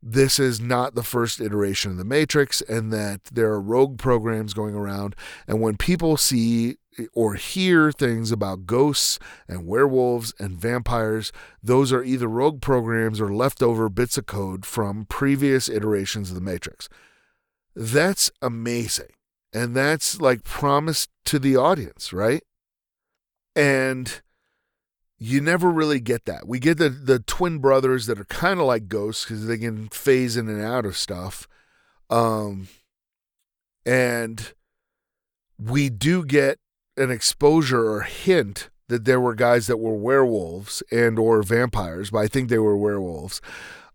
this is not the first iteration of the Matrix, and that there are rogue programs going around, and when people see or hear things about ghosts and werewolves and vampires, those are either rogue programs or leftover bits of code from previous iterations of the Matrix. That's amazing. And that's like promised to the audience, right? And you never really get that. We get the twin brothers that are kind of like ghosts because they can phase in and out of stuff. And we do get an exposure or hint that there were guys that were werewolves and or vampires, but I think they were werewolves.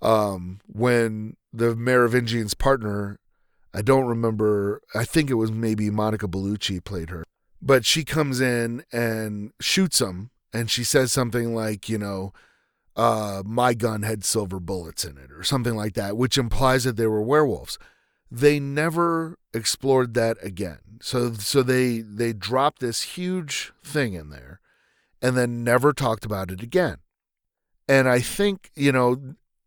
When the Merovingian's partner, I don't remember, I think it was maybe Monica Bellucci played her, but she comes in and shoots him, and she says something like, my gun had silver bullets in it or something like that, which implies that they were werewolves. They never explored that again. So they dropped this huge thing in there and then never talked about it again. And I think,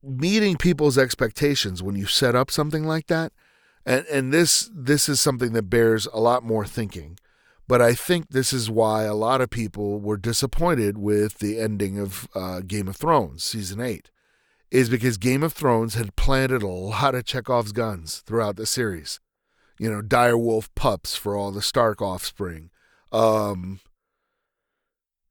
meeting people's expectations when you set up something like that, and this is something that bears a lot more thinking. But I think this is why a lot of people were disappointed with the ending of Game of Thrones, Season 8, is because Game of Thrones had planted a lot of Chekhov's guns throughout the series. Direwolf pups for all the Stark offspring.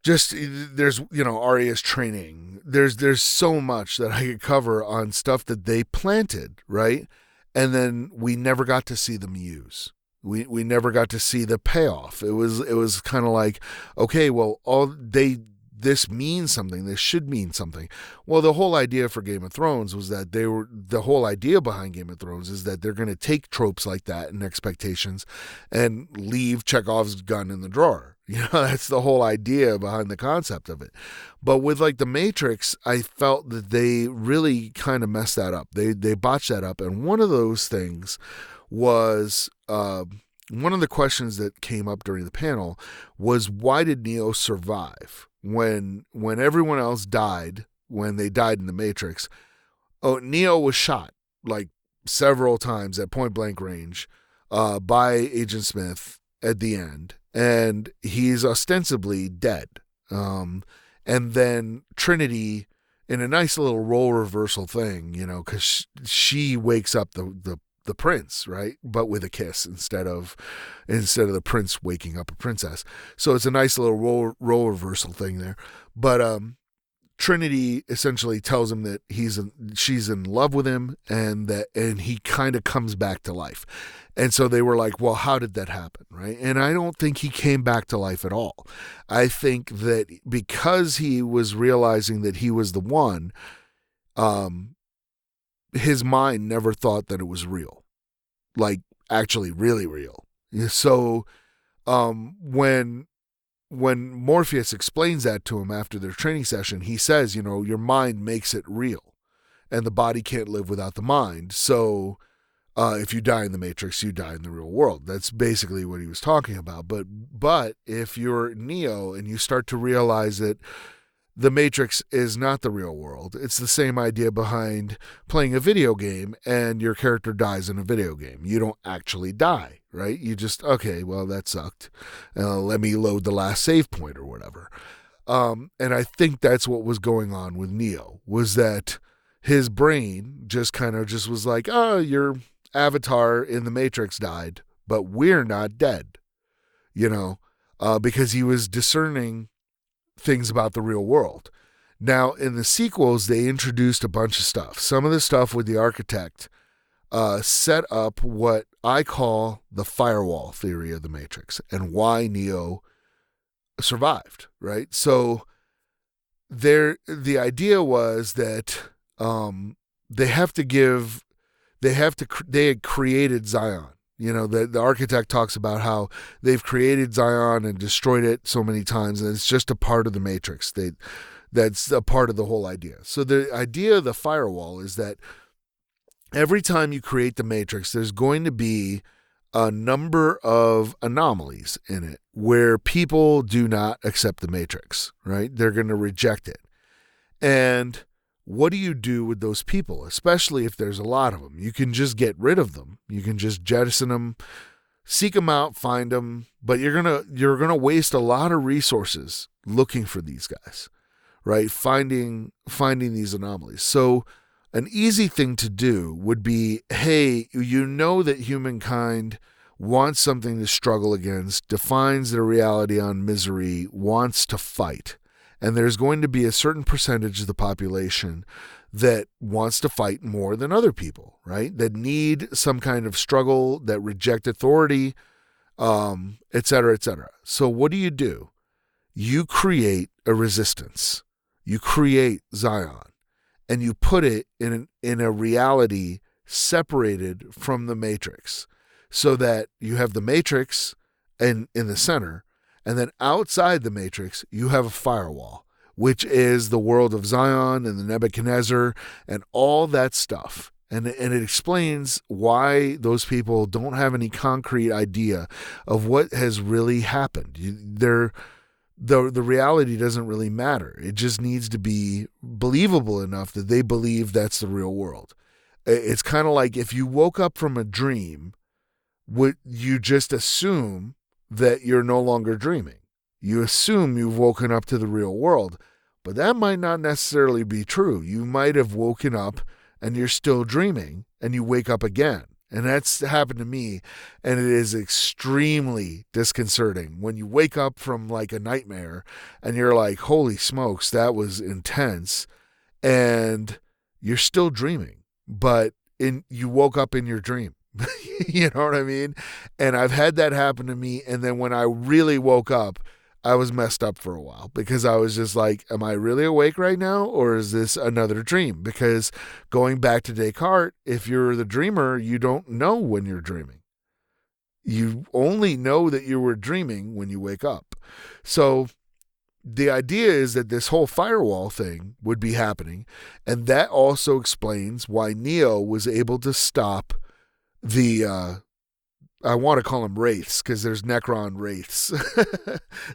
There's, Arya's training. There's so much that I could cover on stuff that they planted, right? And then we never got to see them use. We never got to see the payoff. It was kind of like, okay, well, this means something. This should mean something. Well, the whole idea for Game of Thrones was that the whole idea behind Game of Thrones is that they're going to take tropes like that and expectations and leave Chekhov's gun in the drawer. That's the whole idea behind the concept of it. But with like The Matrix, I felt that they really kind of messed that up. They botched that up. And one of those things was, one of the questions that came up during the panel was, why did Neo survive when everyone else died, when they died in The Matrix? Neo was shot like several times at point blank range by Agent Smith at the end, and he's ostensibly dead. And then Trinity, in a nice little role reversal thing, because she wakes up the prince, right? But with a kiss instead of the prince waking up a princess. So it's a nice little role reversal thing there. But Trinity essentially tells him that she's in love with him, and he kind of comes back to life. And so they were like, well, how did that happen, right? And I don't think he came back to life at all. I think that because he was realizing that he was the one, his mind never thought that it was real, like actually really real. So when Morpheus explains that to him after their training session, he says, your mind makes it real, and the body can't live without the mind. So if you die in the Matrix, you die in the real world. That's basically what he was talking about. But if you're Neo and you start to realize that the Matrix is not the real world, it's the same idea behind playing a video game and your character dies in a video game. You don't actually die, right? You just, okay, well, that sucked. Let me load the last save point or whatever. And I think that's what was going on with Neo, was that his brain just was like, oh, your avatar in the Matrix died, but we're not dead, because he was discerning things about the real world. Now, in the sequels, they introduced a bunch of stuff. Some of the stuff with the architect set up what I call the firewall theory of the Matrix and why Neo survived, right? So the idea was that they had created Zion. The architect talks about how they've created Zion and destroyed it so many times, and it's just a part of the Matrix. That's a part of the whole idea. So the idea of the firewall is that every time you create the Matrix, there's going to be a number of anomalies in it where people do not accept the Matrix, right? They're going to reject it. And what do you do with those people, especially if there's a lot of them? You can just get rid of them. You can just jettison them, seek them out, find them, but you're gonna waste a lot of resources looking for these guys, right? Finding these anomalies. So an easy thing to do would be, hey, that humankind wants something to struggle against, defines their reality on misery, wants to fight. And there's going to be a certain percentage of the population that wants to fight more than other people, right? That need some kind of struggle, that reject authority, et cetera, et cetera. So what do? You create a resistance. You create Zion, and you put it in a reality separated from the Matrix, so that you have the Matrix in the center. And then outside the Matrix, you have a firewall, which is the world of Zion and the Nebuchadnezzar and all that stuff. And it explains why those people don't have any concrete idea of what has really happened. The reality doesn't really matter. It just needs to be believable enough that they believe that's the real world. It's kind of like if you woke up from a dream, would you just assume that you're no longer dreaming? You assume you've woken up to the real world, but that might not necessarily be true. You might have woken up and you're still dreaming and you wake up again. And that's happened to me, and it is extremely disconcerting when you wake up from like a nightmare and you're like, holy smokes, that was intense, and you're still dreaming, but you woke up in your dream. You know what I mean? And I've had that happen to me. And then when I really woke up, I was messed up for a while because I was just like, am I really awake right now? Or is this another dream? Because going back to Descartes, if you're the dreamer, you don't know when you're dreaming. You only know that you were dreaming when you wake up. So the idea is that this whole firewall thing would be happening. And that also explains why Neo was able to stop the I want to call them wraiths because there's Necron wraiths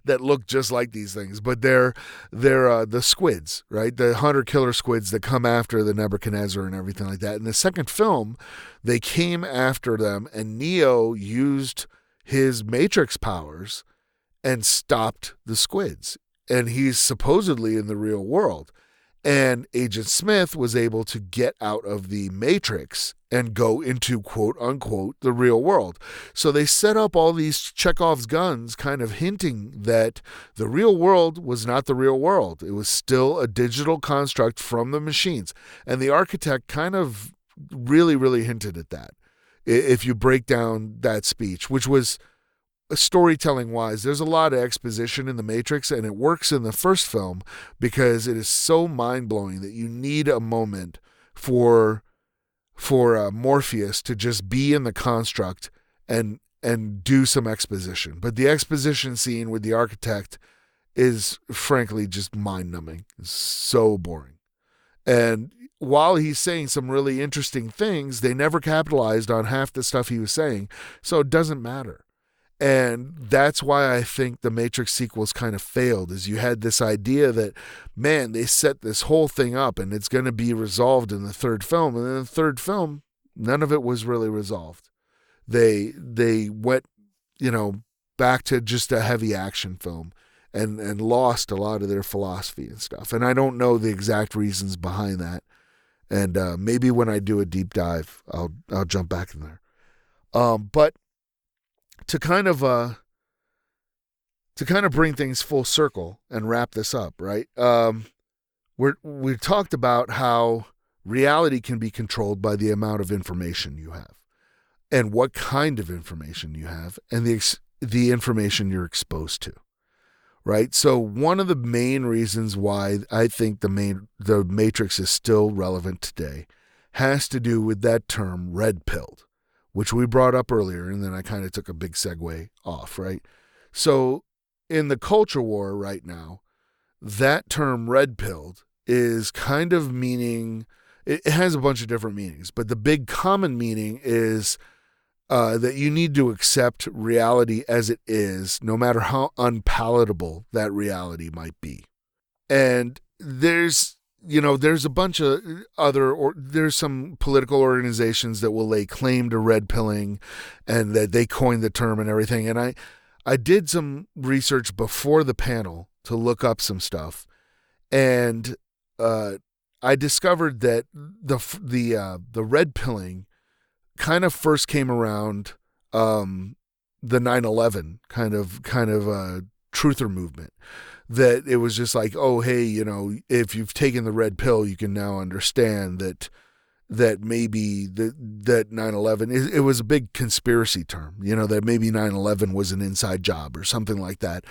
that look just like these things, but they're the squids, right? The hunter-killer squids that come after the Nebuchadnezzar and everything like that. In the second film, they came after them, and Neo used his Matrix powers and stopped the squids. And he's supposedly in the real world. And Agent Smith was able to get out of the Matrix and go into, quote unquote, the real world. So they set up all these Chekhov's guns, kind of hinting that the real world was not the real world. It was still a digital construct from the machines. And the architect kind of really, really hinted at that. If you break down that speech, which was storytelling wise, there's a lot of exposition in the Matrix, and it works in the first film because it is so mind-blowing that you need a moment for Morpheus to just be in the construct and and do some exposition. But the exposition scene with the architect is frankly just mind-numbing. It's so boring. And while he's saying some really interesting things, they never capitalized on half the stuff he was saying, so it doesn't matter. And that's why I think the Matrix sequels kind of failed, is you had this idea that, man, they set this whole thing up and it's going to be resolved in the third film. And in the third film, none of it was really resolved. They went, back to just a heavy action film and lost a lot of their philosophy and stuff. And I don't know the exact reasons behind that. And maybe when I do a deep dive, I'll jump back in there. But to kind of bring things full circle and wrap this up, right? We talked about how reality can be controlled by the amount of information you have, and what kind of information you have, and the information you're exposed to, right? So one of the main reasons why I think the Matrix is still relevant today has to do with that term red pilled, which we brought up earlier, and then I kind of took a big segue off, right? So in the culture war right now, that term red pilled is kind of meaning, it has a bunch of different meanings, but the big common meaning is that you need to accept reality as it is, no matter how unpalatable that reality might be. And there's a bunch of there's some political organizations that will lay claim to red pilling and that they coined the term and everything. And I did some research before the panel to look up some stuff. And I discovered that the red pilling kind of first came around the 9/11 kind of truther movement. That it was just like, oh, hey, if you've taken the red pill, you can now understand that maybe that 9/11, it was a big conspiracy term, that maybe 9/11 was an inside job or something like that.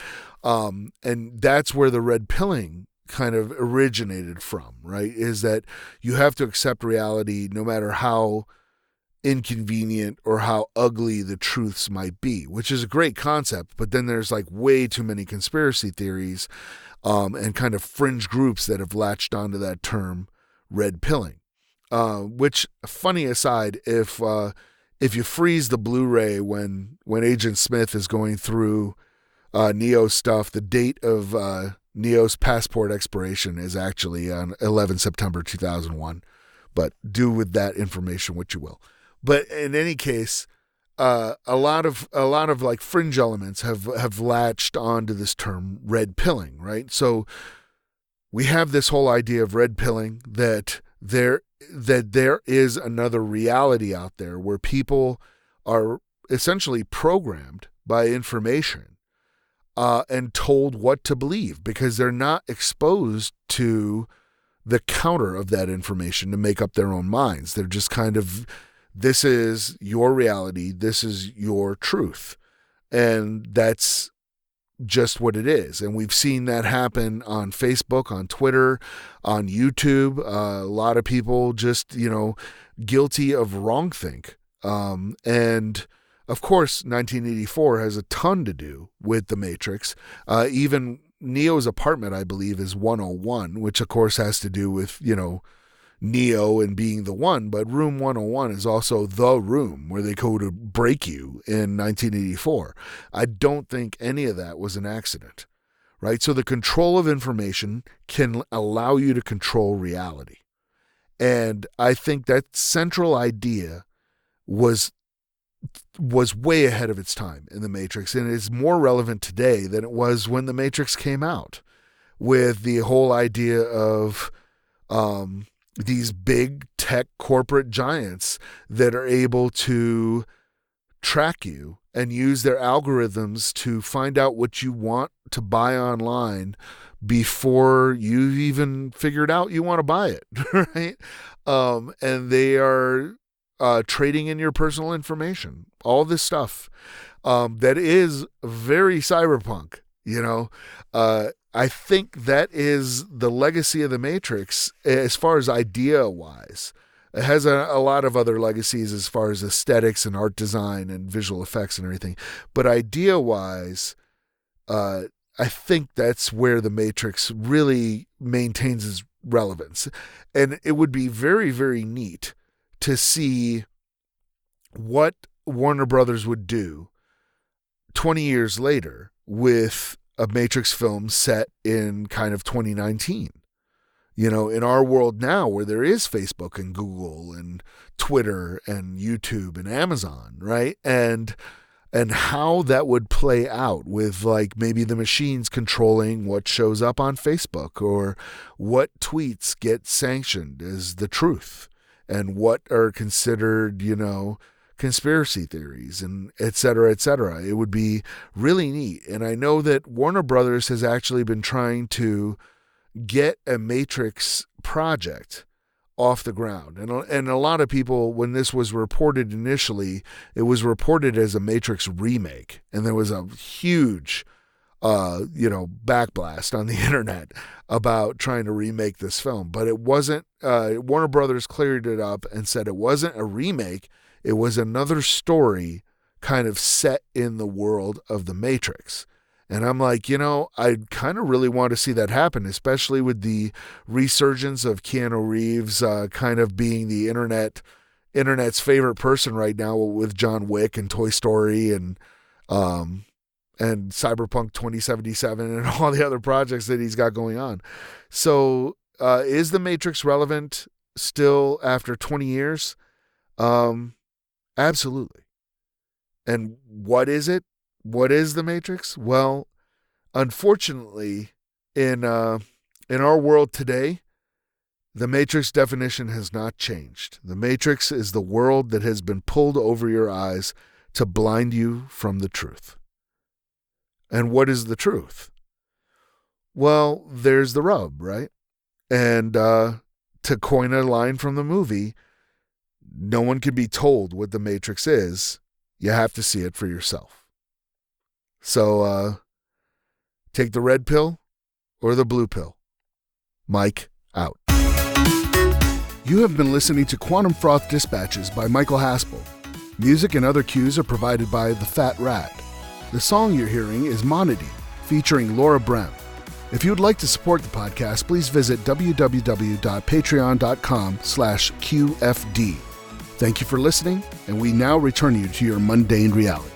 And that's where the red pilling kind of originated from, right? Is that you have to accept reality no matter how inconvenient or how ugly the truths might be, which is a great concept, but then there's like way too many conspiracy theories and kind of fringe groups that have latched onto that term red pilling, which, funny aside, if you freeze the Blu-ray when Agent Smith is going through Neo's stuff, the date of Neo's passport expiration is actually on 11 September 2001, but do with that information what you will. But in any case, a lot of like fringe elements have latched onto this term red pilling, right? So we have this whole idea of red pilling, that there is another reality out there where people are essentially programmed by information and told what to believe because they're not exposed to the counter of that information to make up their own minds. They're just kind of, this is your reality, this is your truth. And that's just what it is. And we've seen that happen on Facebook, on Twitter, on YouTube. A lot of people just, guilty of wrongthink. And of course, 1984 has a ton to do with the Matrix. Even Neo's apartment, I believe, is 101, which of course has to do with, Neo and being the one, but room 101 is also the room where they go to break you in 1984. I don't think any of that was an accident, right? So the control of information can allow you to control reality. And I think that central idea was way ahead of its time in the Matrix, and is more relevant today than it was when the Matrix came out, with the whole idea of these big tech corporate giants that are able to track you and use their algorithms to find out what you want to buy online before you even figured out you want to buy it, right? And they are trading in your personal information, all this stuff that is very cyberpunk, I think that is the legacy of the Matrix as far as idea-wise. It has a lot of other legacies as far as aesthetics and art design and visual effects and everything. But idea-wise, I think that's where The Matrix really maintains its relevance. And it would be very, very neat to see what Warner Brothers would do 20 years later with a Matrix film set in kind of 2019. You know, in our world now where there is Facebook and Google and Twitter and YouTube and Amazon, right? And how that would play out with like maybe the machines controlling what shows up on Facebook or what tweets get sanctioned as the truth and what are considered, you know, conspiracy theories and et cetera, et cetera. It would be really neat. And I know that Warner Brothers has actually been trying to get a Matrix project off the ground. And a lot of people, when this was reported initially, it was reported as a Matrix remake. And there was a huge, backblast on the internet about trying to remake this film. But it wasn't, Warner Brothers cleared it up and said it wasn't a remake. It was another story kind of set in the world of the Matrix. And I'm like, I kind of really want to see that happen, especially with the resurgence of Keanu Reeves kind of being the internet's favorite person right now with John Wick and Toy Story and Cyberpunk 2077 and all the other projects that he's got going on. So is The Matrix relevant still after 20 years? Absolutely. And what is it? What is The Matrix? Well, unfortunately, in our world today, the Matrix definition has not changed. The Matrix is the world that has been pulled over your eyes to blind you from the truth. And what is the truth? Well, there's the rub, right? And to coin a line from the movie, no one can be told what the Matrix is. You have to see it for yourself. So take the red pill or the blue pill. Mike out. You have been listening to Quantum Froth Dispatches by Michael Haspel. Music and other cues are provided by The Fat Rat. The song you're hearing is Monody, featuring Laura Brown. If you would like to support the podcast, please visit www.patreon.com/QFD. Thank you for listening, and we now return you to your mundane reality.